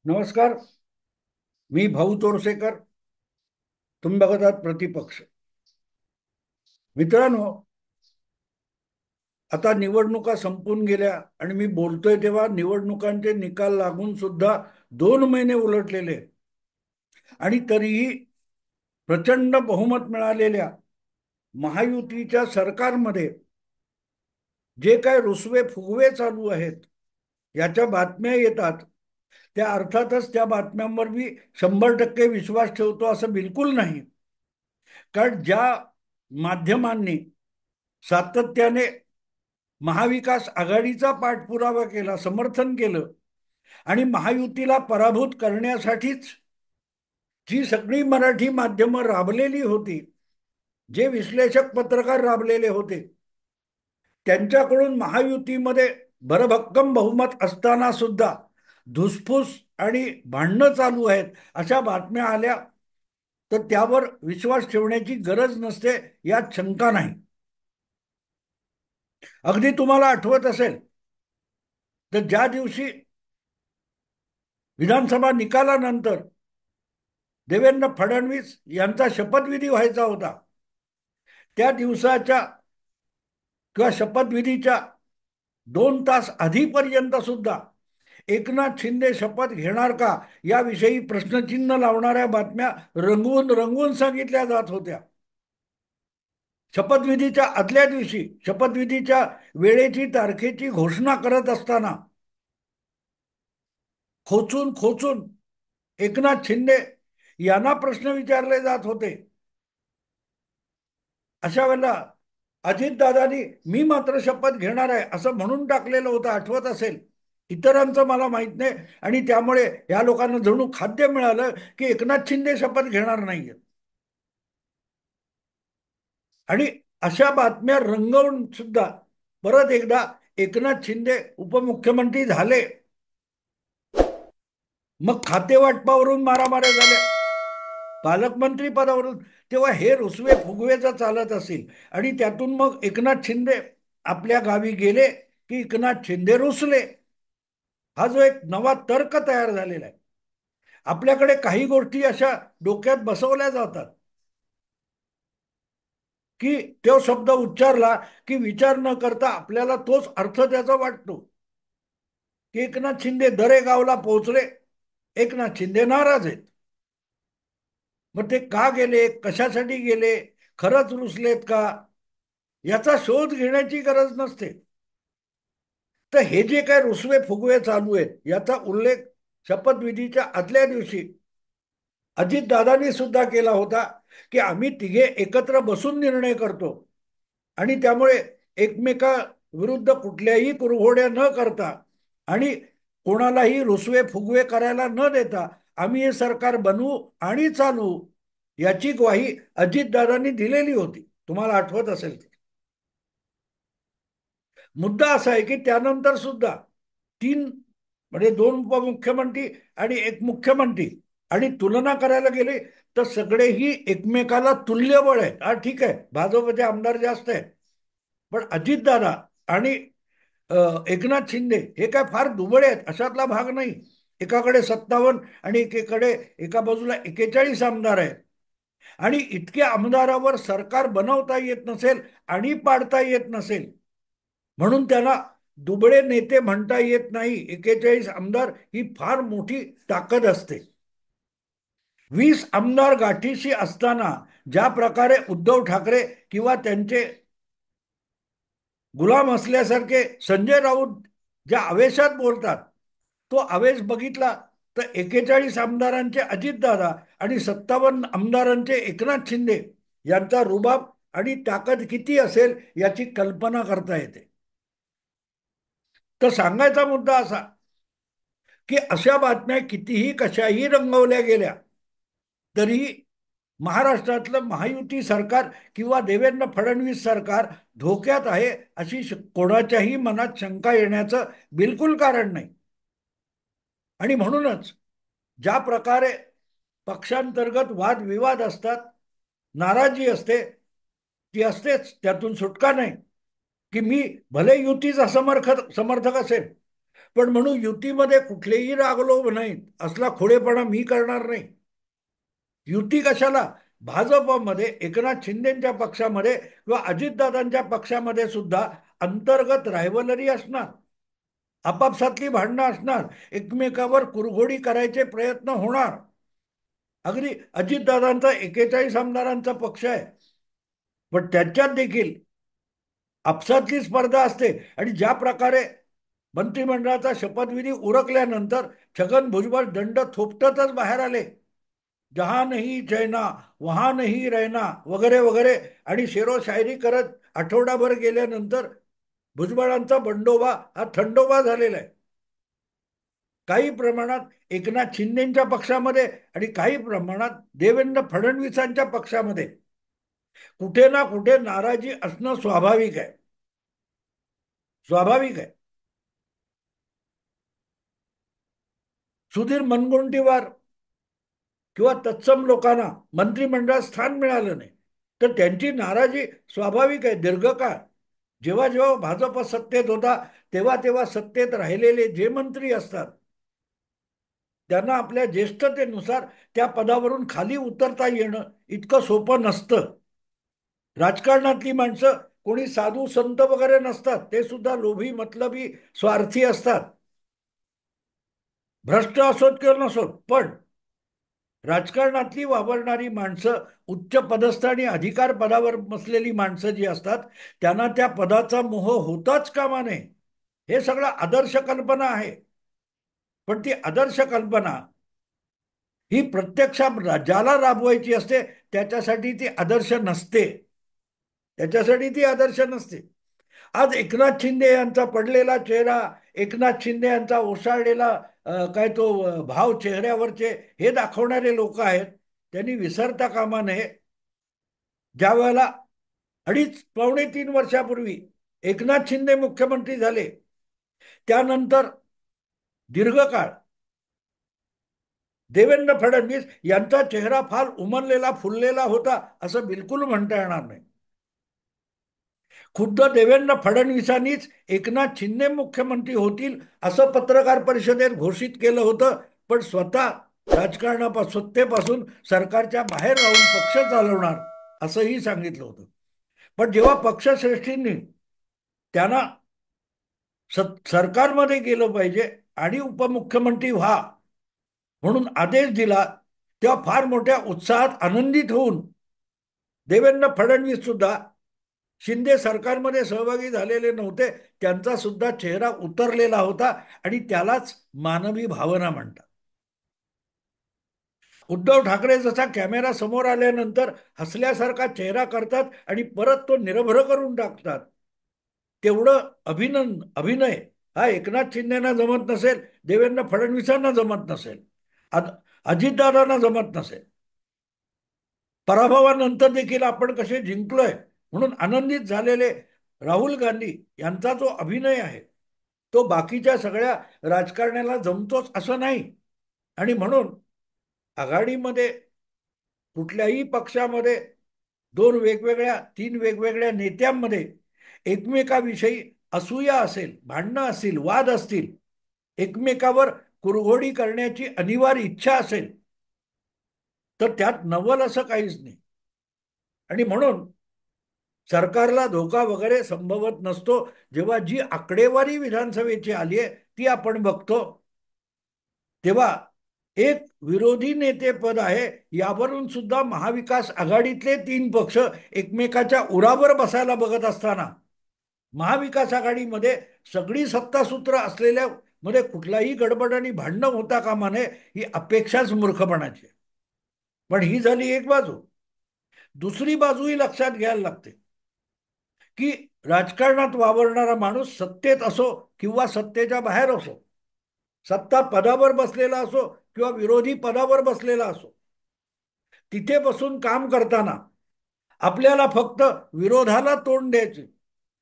नमस्कार. मी भाऊ तोरसेकर. तुम्ही बघत आहात प्रतिपक्ष. मित्रांनो, आता निवडणुका संपून गेल्या आणि मी बोलतोय तेव्हा निवडणुकांचे निकाल लागून सुद्धा 2 महिने उलटलेले आहेत. आणि तरीही प्रचंड बहुमत मिळालेल्या महायुतीच्या सरकारमध्ये जे काय रुसवे फुगवे चालू आहेत, याच्या बातम्या येतात. त्या अर्थातच त्या बातम्यांवर मी 100% विश्वास ठेवतो असं बिलकुल नाही. कारण ज्या माध्यमांनी सातत्याने महाविकास आघाडीचा पाठपुरावा केला, समर्थन केलं आणि महायुतीला पराभूत करण्यासाठीच जी सगळी मराठी माध्यमं राबलेली होती, जे विश्लेषक पत्रकार राबलेले होते, त्यांच्याकडून महायुतीमध्ये भरभक्कम बहुमत असताना सुद्धा धुसफूस आणि भांडणं चालू आहेत अशा बातम्या आल्या, तर त्यावर विश्वास ठेवण्याची गरज नसते यात शंका नाही. अगदी तुम्हाला आठवत असेल तर ज्या दिवशी विधानसभा निकालानंतर देवेंद्र फडणवीस यांचा शपथविधी व्हायचा होता, त्या दिवसाच्या किंवा शपथविधीच्या 2 तास आधीपर्यंत सुद्धा एकनाथ शिंदे शपथ घेणार का याविषयी प्रश्नचिन्ह लावणाऱ्या बातम्या रंगवून रंगवून सांगितल्या जात होत्या. शपथविधीच्या आदल्या दिवशी शपथविधीच्या वेळेची तारखेची घोषणा करत असताना खोचून खोचून एकनाथ शिंदे यांना प्रश्न विचारले जात होते. अशा वेळेला अजितदादांनी मी मात्र शपथ घेणार आहे असं म्हणून टाकलेलं होतं, आठवत असेल. इतरांचं मला माहित नाही. आणि त्यामुळे या लोकांना जणू खाद्य मिळालं की एकनाथ शिंदे शपथ घेणार नाहीयेत. आणि अशा बातम्या रंगवून सुद्धा परत एकदा एकनाथ शिंदे उपमुख्यमंत्री झाले. मग खातेवाटपावरून मारामाऱ्या झाल्या, पालकमंत्री पदावरून. तेव्हा हे रुसवे फुगवे जर चालत असेल आणि त्यातून मग एकनाथ शिंदे आपल्या गावी गेले की एकनाथ शिंदे रुसले, हा जो एक नवा तर्क तयार झालेला आहे. आपल्याकडे काही गोष्टी अशा डोक्यात बसवल्या जातात की तो शब्द उच्चारला की विचार न करता आपल्याला तोच अर्थ त्याचा वाटतो. की एकनाथ शिंदे दरेगावला पोहोचले, एकनाथ शिंदे नाराज आहेत. मग ते का गेले, कशासाठी गेले, खरंच रुसलेत का, याचा शोध घेण्याची गरज नसते. तर हे जे काय रुसवे फुगवे चालू आहेत याचा उल्लेख शपथविधीच्या आदल्या दिवशी अजितदादांनी सुद्धा केला होता की आम्ही तिघे एकत्र बसून निर्णय करतो आणि त्यामुळे एकमेका विरुद्ध कुठल्याही कुरघोड्या न करता आणि कोणालाही रुसवे फुगवे करायला न देता आम्ही हे सरकार बनवू आणि चालवू, याची ग्वाही अजितदादांनी दिलेली होती. तुम्हाला आठवत असेल तर. मुद्दा असा आहे की त्यानंतर सुद्धा तीन, म्हणजे 2 उपमुख्यमंत्री आणि एक मुख्यमंत्री, आणि तुलना करायला गेले तर सगळेही एकमेकाला तुल्यबळ आहेत. हा ठीक आहे, भाजपचे आमदार जास्त आहेत, पण अजितदादा आणि एकनाथ शिंदे हे काय फार दुबळे आहेत अशातला भाग नाही. एकाकडे 57 आणि एकीकडे एका बाजूला 41 आमदार आहेत. आणि इतक्या आमदारावर सरकार बनवता येत नसेल आणि पाडता येत नसेल म्हणून त्याला दुबळे नेते म्हणता येत नाही. 41 आमदार ही फार मोठी ताकद असते. 20 आमदार गाठीशी असताना ज्या प्रकारे उद्धव ठाकरे किंवा त्यांचे गुलाम असल्यासारखे संजय राऊत ज्या आवेशात बोलतात, तो आवेश बघितला तर 41 आमदारांचे अजितदादा आणि 57 आमदारांचे एकनाथ शिंदे यांचा रुबाब आणि ताकद किती असेल याची कल्पना करता येते. तर सांगायचा मुद्दा असा की अशा बातम्या कितीही कशाही रंगवल्या गेल्या तरी महाराष्ट्रातलं महायुती सरकार किंवा देवेंद्र फडणवीस सरकार धोक्यात आहे अशी कोणाच्याही मनात शंका येण्याचं बिलकुल कारण नाही. आणि म्हणूनच ज्या प्रकारे पक्षांतर्गत वादविवाद असतात, नाराजी असते, ती असतेच, त्यातून सुटका नाही. की मी भले युतीचा समर्थक असेल पण म्हणून युतीमध्ये कुठलेही रागलोभ नाहीत, असला खोडेपणा मी करणार नाही. युती कशाला? भाजपमध्ये एकनाथ शिंदेच्या पक्षामध्ये किंवा अजितदादांच्या पक्षामध्ये सुद्धा अंतर्गत रायव्हलरी असणार, आपापसातली भांडणं असणार, एकमेकावर कुरघोडी करायचे प्रयत्न होणार. अगदी अजितदादांचा 41 आमदारांचा पक्ष आहे, पण त्याच्यात देखील आपसातली स्पर्धा असते. आणि ज्या प्रकारे मंत्रिमंडळाचा शपथविधी उरकल्यानंतर छगन भुजबळ दंड थोपटतच बाहेर आले, जहा नहीं चैना वहा नहीं रहना वगैरे वगैरे, आणि शेरो शायरी करत आठवडाभर गेल्यानंतर भुजबळांचा बंडोबा हा थंडोबा झालेला आहे. काही प्रमाणात एकनाथ शिंदेच्या पक्षामध्ये आणि काही प्रमाणात देवेंद्र फडणवीसांच्या पक्षामध्ये कुठे ना कुठे नाराजी असणं स्वाभाविक आहे. स्वाभाविक आहे. सुधीर मुनगंटीवार किंवा तत्सम लोकांना मंत्रिमंडळात स्थान मिळालं नाही, तर त्यांची नाराजी स्वाभाविक आहे. दीर्घकाळ जेव्हा जेव्हा भाजप सत्तेत होता, तेव्हा तेव्हा सत्तेत राहिलेले जे मंत्री असतात त्यांना आपल्या ज्येष्ठतेनुसार त्या पदावरून खाली उतरता येणं इतकं सोपं नसतं. राजकारणातली माणसं कोणी साधू संत वगैरे नसतात, ते सुद्धा लोभी मतलबी स्वार्थी असतात, भ्रष्ट असोत किंवा नसोत. पण राजकारणातली वावरणारी माणसं, उच्च पदस्थ आणि अधिकार पदावर बसलेली माणसं जी असतात, त्यांना त्या पदाचा मोह होताच कामा नये. हे सगळं आदर्श कल्पना आहे. पण ती आदर्श कल्पना ही प्रत्यक्षात ज्याला राबवायची असते त्याच्यासाठी ती आदर्श नसते. त्याच्यासाठी ती आदर्श नसते. आज एकनाथ शिंदे यांचा पडलेला चेहरा, एकनाथ शिंदे यांचा ओसाळलेला काय तो भाव चेहऱ्यावरचे हे दाखवणारे लोक आहेत. त्यांनी विसरता कामा नये, ज्या वेळेला 2.5-3 वर्षापूर्वी एकनाथ शिंदे मुख्यमंत्री झाले, त्यानंतर दीर्घकाळ देवेंद्र फडणवीस यांचा चेहरा फार उमललेला फुललेला होता असं बिलकुल म्हणता येणार नाही. खुद्द देवेंद्र फडणवीसांनीच एकनाथ शिंदे मुख्यमंत्री होतील असं पत्रकार परिषदेत घोषित केलं होतं, पण स्वतः सत्तेपासून सरकारच्या बाहेर राहून पक्ष चालवणार असंही सांगितलं होतं. पण जेव्हा पक्षश्रेष्ठींनी त्यांना सरकारमध्ये गेलं पाहिजे आणि उपमुख्यमंत्री व्हा म्हणून आदेश दिला, तेव्हा फार मोठ्या उत्साहात आनंदित होऊन देवेंद्र फडणवीस सुद्धा शिंदे सरकारमध्ये सहभागी झालेले नव्हते, त्यांचा सुद्धा चेहरा उतरलेला होता आणि त्यालाच मानवी भावना म्हणतात. उद्धव ठाकरे जसा कॅमेरा समोर आल्यानंतर हसल्यासारखा चेहरा करतात आणि परत तो निरभ्र करून टाकतात, तेवढं अभिनय हा एकनाथ शिंदेना जमत नसेल, देवेंद्र फडणवीसांना जमत नसेल, अजितदादांना जमत नसेल. पराभवानंतर देखील आपण कसे जिंकलोय म्हणून आनंदित झालेले राहुल गांधी यांचा जो अभिनय आहे तो बाकीच्या सगळ्या राजकारण्याला जमतोच असं नाही. आणि म्हणून आघाडीमध्ये कुठल्याही पक्षामध्ये तीन वेगवेगळ्या नेत्यांमध्ये एकमेकाविषयी असूया असेल, भांडणं असतील, वाद असतील, एकमेकावर कुरघोडी करण्याची अनिवार्य इच्छा असेल, तर त्यात नवल असं काहीच नाही. आणि म्हणून सरकारला धोका वगैरे संभवत नसतो. जेव्हा जी आकडेवारी विधानसभेची आली आहे ती आपण बघतो, तेव्हा एक विरोधी नेतेपद आहे, यावरून सुद्धा महाविकास आघाडीतले 3 पक्ष एकमेकाच्या उरावर बसायला बघत असताना महाविकास आघाडीमध्ये सगळी सत्तासूत्र असलेल्या मध्ये कुठलाही गडबड आणि भांडणं होता कामा नये, ही अपेक्षाच मूर्खपणाची. पण ही झाली एक बाजू. दुसरी बाजूही लक्षात घ्यायला लागते की राजकारणात वावरणारा माणूस सत्तेत असो किंवा सत्तेच्या बाहेर असो, सत्ता पदावर बसलेला असो किंवा विरोधी पदावर बसलेला असो, तिथे बसून काम करताना आपल्याला फक्त विरोधाला तोंड द्यायचे,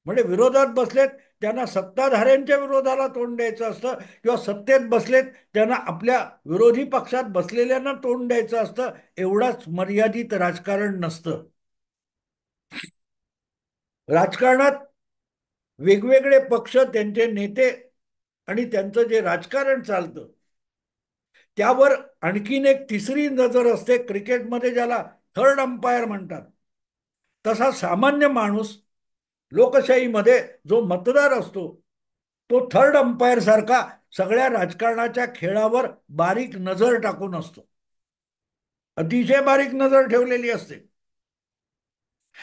म्हणजे विरोधात बसलेत त्यांना सत्ताधाऱ्यांच्या विरोधाला तोंड द्यायचं असतं किंवा सत्तेत बसलेत त्यांना आपल्या विरोधी पक्षात बसलेल्यांना तोंड द्यायचं असतं. एवढाच मर्यादित राजकारण नसतं. राजकारणात वेगवेगळे पक्ष, त्यांचे नेते आणि त्यांचं जे राजकारण चालतं त्यावर आणखीन एक तिसरी नजर असते क्रिकेटमध्ये, ज्याला थर्ड अंपायर म्हणतात. तसा सामान्य माणूस लोकशाहीमध्ये जो मतदार असतो तो थर्ड अंपायर सारखा सगळ्या राजकारणाच्या खेळावर बारीक नजर टाकून असतो, अतिशय बारीक नजर ठेवलेली असते.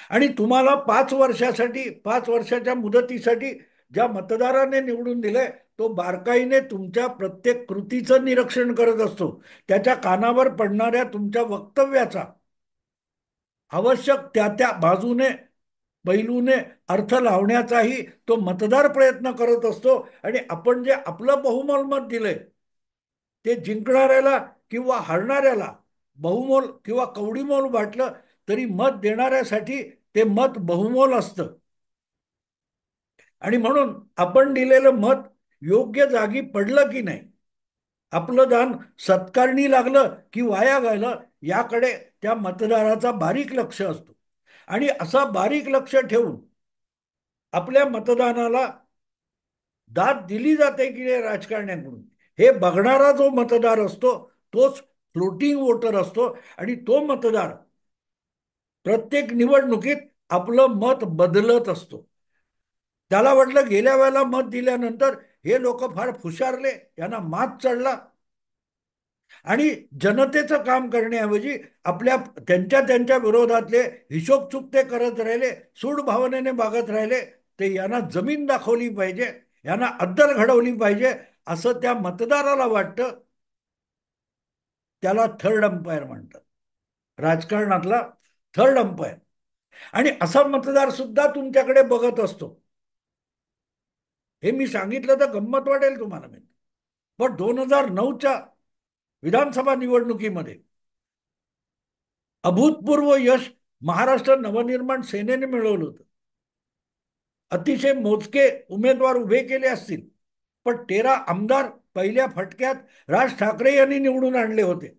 आणि तुम्हाला 5 वर्षासाठी, 5 वर्षाच्या मुदतीसाठी ज्या मतदाराने निवडून दिले तो बारकाईने तुमच्या प्रत्येक कृतीचं निरीक्षण करत असतो, त्याच्या कानावर पडणाऱ्या तुमच्या वक्तव्याचा आवश्यक त्या त्या बाजूने पैलूने अर्थ लावण्याचाही तो मतदार प्रयत्न करत असतो. आणि आपण जे आपलं बहुमोल मत दिलंय ते जिंकणाऱ्याला किंवा हरणाऱ्याला बहुमोल किंवा कवडीमोल वाटलं तरी मत देणाऱ्यासाठी ते मत बहुमोल असतं. आणि म्हणून आपण दिलेलं मत योग्य जागी पडलं की नाही, आपलं दान सत्कारणी लागलं की वाया गेलं, याकडे त्या मतदाराचा बारीक लक्ष असतो. आणि असा बारीक लक्ष ठेवून आपल्या मतदानाला दाद दिली जाते की नाही राजकारण्यांकडून, हे बघणारा जो मतदार असतो तोच फ्लोटिंग वोटर असतो. आणि तो मतदार प्रत्येक निवडणुकीत आपलं मत बदलत असतो. त्याला वाटलं गेल्या वेळेला मत दिल्यानंतर हे लोक फार हुशारले, यांना मात चढला, आणि जनतेचं काम करण्याऐवजी आपल्या त्यांच्या त्यांच्या विरोधातले हिशोब चुकते करत राहिले, सूड भावनेने बागत राहिले. ते यांना जमीन दाखवली पाहिजे, यांना अद्दल घडवली पाहिजे, असं त्या मतदाराला वाटतं. त्याला थर्ड अंपायर म्हणतात, राजकारणातला थर्ड अंपायर. आणि असा मतदार सुद्धा तुमच्याकडे बघत असतो. हे मी सांगितलं तर गंमत वाटेल तुम्हाला. मी पण 2009च्या विधानसभा निवडणुकीमध्ये अभूतपूर्व यश महाराष्ट्र नवनिर्माण सेनेने मिळवलं होतं. अतिशय मोजके उमेदवार उभे केले असतील, पण 13 आमदार पहिल्या फटक्यात राज ठाकरे यांनी निवडून आणले होते.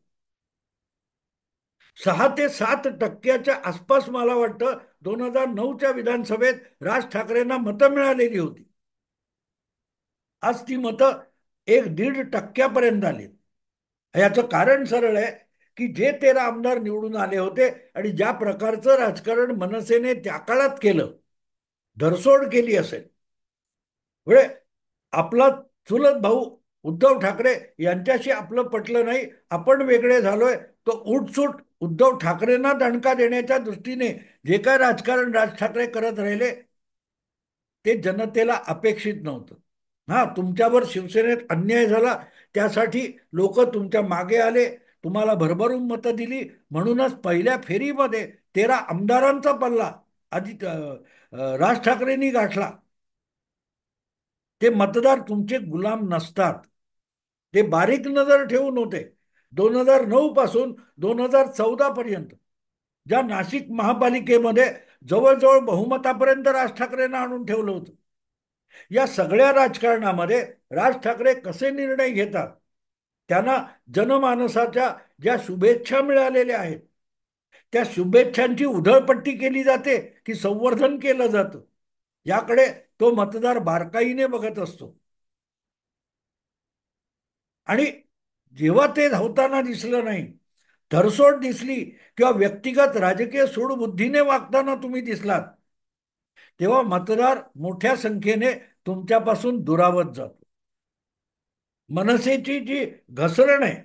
6 ते 7% आसपास मला वाटतं 2009च्या विधानसभेत राज ठाकरेंना मतं मिळालेली होती. आज ती मतं 1-1.5% आली. याचं कारण सरळ आहे की जे 13 आमदार निवडून आले होते आणि ज्या प्रकारचं राजकारण मनसेने त्या काळात केलं, धरसोड केली असेल, म्हणजे आपला चुलत भाऊ उद्धव ठाकरे यांच्याशी आपलं पटलं नाही, आपण वेगळे झालोय, तो उठसूट उद्धव ठाकरेंना दणका देण्याच्या दृष्टीने जे काय राजकारण राज ठाकरे करत राहिले ते जनतेला अपेक्षित नव्हतं. हा, तुमच्यावर शिवसेनेत अन्याय झाला, त्यासाठी लोक तुमच्या मागे आले, तुम्हाला भरभरून मतं दिली, म्हणूनच पहिल्या फेरीमध्ये 13 आमदारांचा पल्ला आधी राज ठाकरेंनी गाठला. ते मतदार तुमचे गुलाम नसतात, ते बारीक नजर ठेवून होते. 2009 पासून 2014 पर्यंत ज्या नाशिक महापालिकेमध्ये जवळजवळ बहुमतापर्यंत राज ठाकरेंना आणून ठेवलं होतं, या सगळ्या राजकारणामध्ये राज ठाकरे कसे निर्णय घेतात, त्यांना जनमानसाच्या ज्या शुभेच्छा मिळालेल्या आहेत त्या शुभेच्छांची उधळपट्टी केली जाते की संवर्धन केलं जातं, याकडे तो मतदार बारकाईने बघत असतो. आणि जेव्हा ते धावताना दिसलं नाही, धरसोड दिसली, किंवा व्यक्तिगत राजकीय सूडबुद्धीने वागताना तुम्ही दिसलात, तेव्हा मतदार मोठ्या संख्येने तुमच्यापासून दुरावत जातो. मनसेची जी घसरण आहे,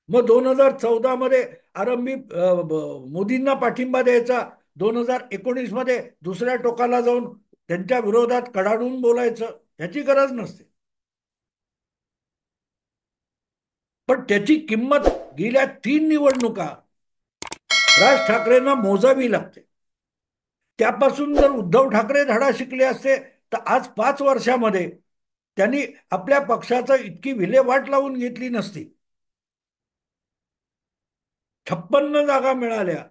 मग 2014 मध्ये आरंभी मोदींना पाठिंबा द्यायचा, 2019 मध्ये दुसऱ्या टोकाला जाऊन त्यांच्या विरोधात कडाडून बोलायचं, याची गरज नसते. पण त्याची किंमत गेल्या 3 निवडणुका राज ठाकरेंना मोजावी लागते. त्यापासून जर उद्धव ठाकरे धडा शिकले असते तर आज 5 वर्षामध्ये त्यांनी आपल्या पक्षाचं इतकी विल्हेवाट लावून घेतली नसती. 56 जागा मिळाल्या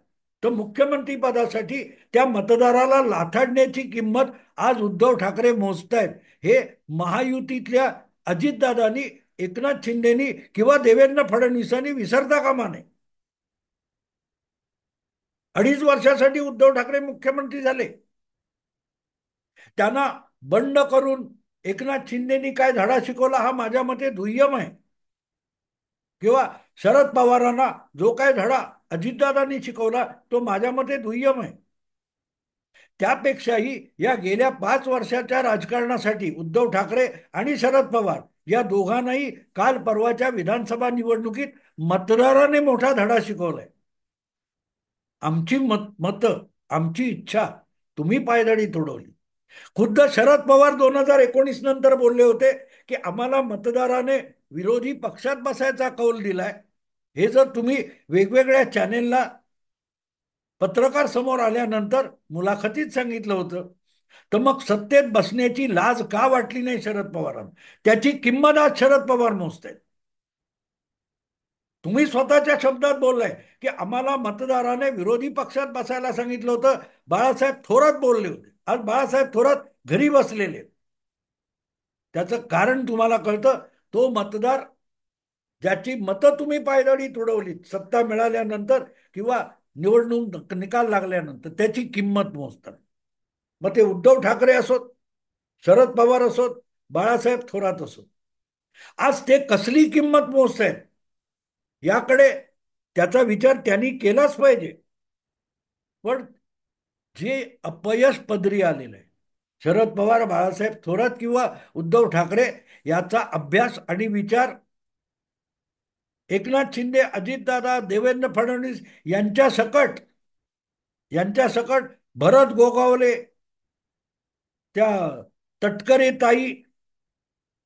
तर मुख्यमंत्री पदासाठी त्या मतदाराला लाथाडण्याची किंमत आज उद्धव ठाकरे मोजतायत. हे महायुतीतल्या अजितदादांनी, एकनाथ शिंदेनी किंवा देवेंद्र फडणवीसांनी विसरता कामा नये. 2.5 वर्षासाठी उद्धव ठाकरे मुख्यमंत्री झाले, त्यांना बंड करून एकनाथ शिंदेनी काय धडा शिकवला हा माझ्या मते दुय्यम आहे. किंवा शरद पवारांना जो काय धडा अजितदादांनी शिकवला तो माझ्या मते दुय्यम आहे. त्यापेक्षाही या गेल्या 5 वर्षाच्या राजकारणासाठी उद्धव ठाकरे आणि शरद पवार या दोघांनाही काल परवाच्या विधानसभा निवडणुकीत मतदाराने मोठा धडा शिकवलाय. आमची मत आमची इच्छा तुम्ही पायदळी तुडवली. खुद्द शरद पवार 2019 नंतर बोलले होते की आम्हाला मतदाराने विरोधी पक्षात बसायचा कौल दिलाय. हे जर तुम्ही वेगवेगळ्या चॅनेलला पत्रकार समोर आल्यानंतर मुलाखतीत सांगितलं होतं, तर मग सत्तेत बसण्याची लाज का वाटली नाही शरद पवारांना? त्याची किंमत आज शरद पवार मोजतायत. तुम्ही स्वतःच्या शब्दात बोललाय की आम्हाला मतदाराने विरोधी पक्षात बसायला सांगितलं होतं. बाळासाहेब थोरात बोलले होते. आज बाळासाहेब थोरात घरी बसलेले. त्याचं कारण तुम्हाला कळतं. तो मतदार ज्याची मतं तुम्ही पायदळी तुडवली सत्ता मिळाल्यानंतर किंवा निवडणूक निकाल लागल्यानंतर त्याची किंमत मोजतात. मग ते उद्धव ठाकरे असोत, शरद पवार असोत, बाळासाहेब थोरात असोत. आज ते कसली किंमत मोजतायत याकडे त्याचा विचार त्यांनी केलाच पाहिजे. पण जे अपयश पदरी आलेलं आहे, शरद पवार, बाळासाहेब थोरात किंवा उद्धव ठाकरे याचा अभ्यास आणि विचार एकनाथ शिंदे, अजितदादा, देवेंद्र फडणवीस यांच्या सकट भरत गोगावले, त्या तटकरे ताई,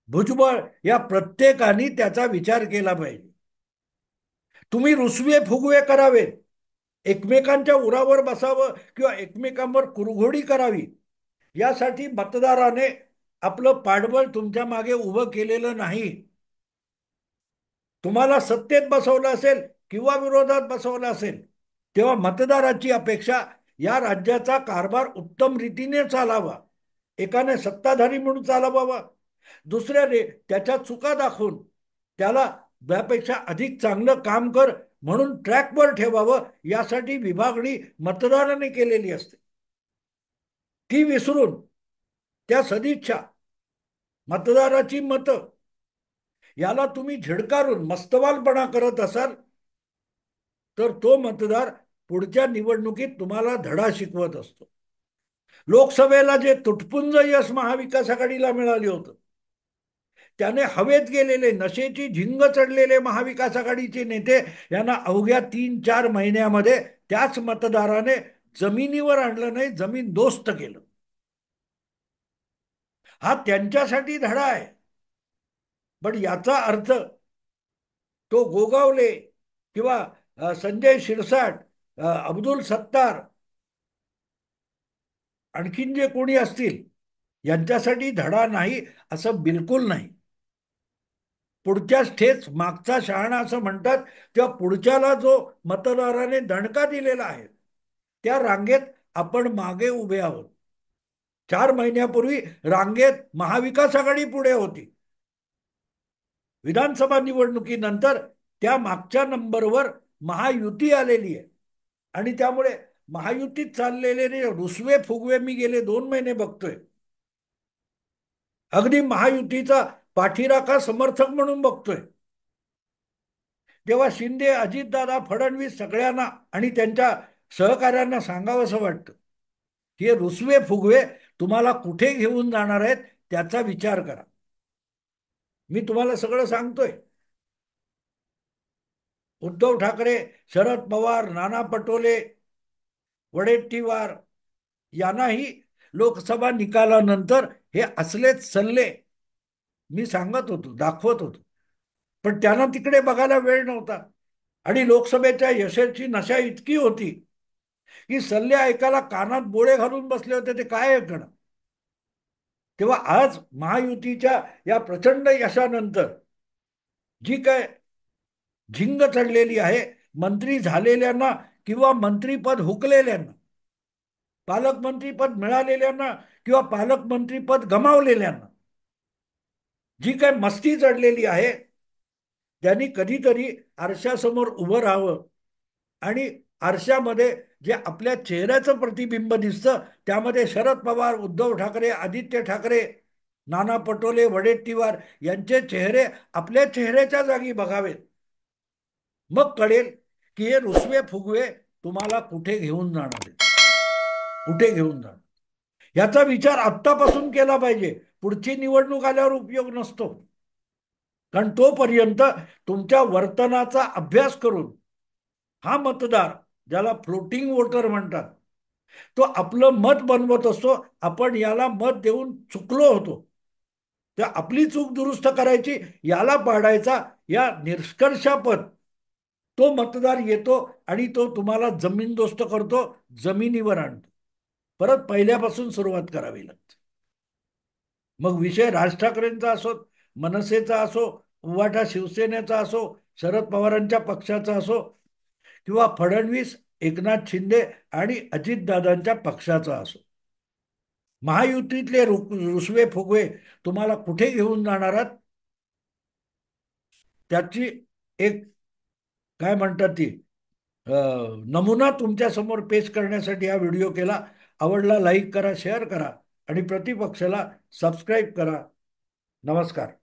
भुजबळ या प्रत्येकाने त्याचा विचार केला पाहिजे. तुम्ही रुसवे फुगवे करावेत, एकमेकांच्या उरावर बसावं किंवा एकमेकांवर कुरघोडी करावी यासाठी मतदाराने आपलं पाठबळ तुमच्या मागे उभं केलेलं नाही. तुम्हाला सत्तेत बसवलं असेल किंवा विरोधात बसवलं असेल तेव्हा मतदाराची अपेक्षा या राज्याचा कारभार उत्तम रीतीने चालावा. एकाने सत्ताधारी म्हणून चालवावा, दुसऱ्याने त्याच्या चुका दाखवून त्याला त्यापेक्षा अधिक चांगलं काम कर म्हणून ट्रॅकवर ठेवावं. यासाठी विभागणी मतदाराने केलेली असते. ती विसरून त्या सदिच्छा मतदाराची मतं याला तुम्ही झिडकारून मस्तवालपणा करत असाल तर तो मतदार पुढच्या निवडणुकीत तुम्हाला धडा शिकवत असतो. लोकसभेला जे तुटपुंज यश महाविकास आघाडीला मिळाले होतं त्याने हवेत गेलेले, नशेची झिंग चढलेले महाविकास आघाडीचे नेते यांना अवघ्या 3-4 महिन्यामध्ये त्याच मतदाराने जमिनीवर आणलं नाही, जमीन दोस्त केलं. हा त्यांच्यासाठी धडा आहे. पण याचा अर्थ तो गोगावले किंवा संजय शिरसाट, अब्दुल सत्तार, आणखीन जे कोणी असतील यांच्यासाठी धडा नाही असं बिलकुल नाही. पुढच्याच ठेच मागचा शहाणा असं म्हणतात, तेव्हा पुढच्याला जो मतदाराने दणका दिलेला आहे त्या रांगेत आपण मागे उभे आहोत. 4 महिन्यापूर्वी रांगेत महाविकास आघाडी पुढे होती. विधानसभा निवडणुकीनंतर त्या मागच्या नंबरवर महायुती आलेली आहे आणि त्यामुळे महायुतीत चाललेले रुसवे फुगवे मी गेले 2 महिने बघतोय. अगदी महायुतीचा पाठीराखा समर्थक म्हणून बघतोय. तेव्हा शिंदे, अजितदादा, फडणवीस सगळ्यांना आणि त्यांच्या सहकाऱ्यांना सांगावंसं वाटतं की हे रुसवे फुगवे तुम्हाला कुठे घेऊन जाणार आहेत त्याचा विचार करा. मी तुम्हाला सगळं सांगतोय. उद्धव ठाकरे, शरद पवार, नाना पटोले, वडेट्टीवार यांनाही लोकसभा निकालानंतर हे असलेच सल्ले मी सांगत होतो, दाखवत होतो. पण त्यांना तिकडे बघायला वेळ नव्हता आणि लोकसभेच्या यशाची नशा इतकी होती की सल्ले ऐकायला कानात बोळे घालून बसले होते. ते काय ऐकणं. तेव्हा आज महायुतीच्या या प्रचंड यशानंतर जी काय झिंग चढलेली आहे, मंत्री झालेल्यांना किंवा मंत्रीपद हुकलेल्यांना, पालकमंत्रीपद मिळालेल्यांना किंवा पालकमंत्रीपद गमावलेल्यांना जी काय मस्ती चढलेली आहे त्यांनी कधीतरी आरशासमोर उभं राहावं आणि आरशामध्ये जे आपल्या चेहऱ्याचं प्रतिबिंब दिसतं त्यामध्ये शरद पवार, उद्धव ठाकरे, आदित्य ठाकरे नाना पटोले, वडेट्टीवार यांचे चेहरे आपल्या चेहऱ्याच्या जागी बघावेत. मग कळेल की हे रुसवे फुगवे तुम्हाला कुठे घेऊन जाणार आहेत, कुठे घेऊन जाणार. याचा विचार आत्तापासून केला पाहिजे. पुढची निवडणूक आल्यावर उपयोग नसतो. कारण तोपर्यंत तुमच्या वर्तनाचा अभ्यास करून हा मतदार, ज्याला फ्लोटिंग वोटर म्हणतात, तो आपलं मत बनवत असतो. आपण याला मत देऊन चुकलो होतो, तर आपली चूक दुरुस्त करायची, याला पाडायचा, या निष्कर्षापद तो मतदार येतो आणि तो तुम्हाला जमीनदोस्त करतो, जमिनीवर आणतो. परत पहिल्यापासून सुरुवात करावी लागते. मग विषय राज ठाकरेंचा असो, मनसेचा असो, उवाटा शिवसेनेचा असो, शरद पवारांच्या पक्षाचा असो, किंवा फडणवीस, एकनाथ शिंदे आणि अजितदादांच्या पक्षाचा असो, महायुतीतले रुसवे फुगवे तुम्हाला कुठे घेऊन जाणार आहात, त्याची एक, काय म्हणतात ती, नमुना तुमच्या समोर पेश करण्यासाठी हा व्हिडिओ केला. आवडला लाईक करा, शेअर करा आणि प्रतिपक्षाला सबस्क्राईब करा. नमस्कार.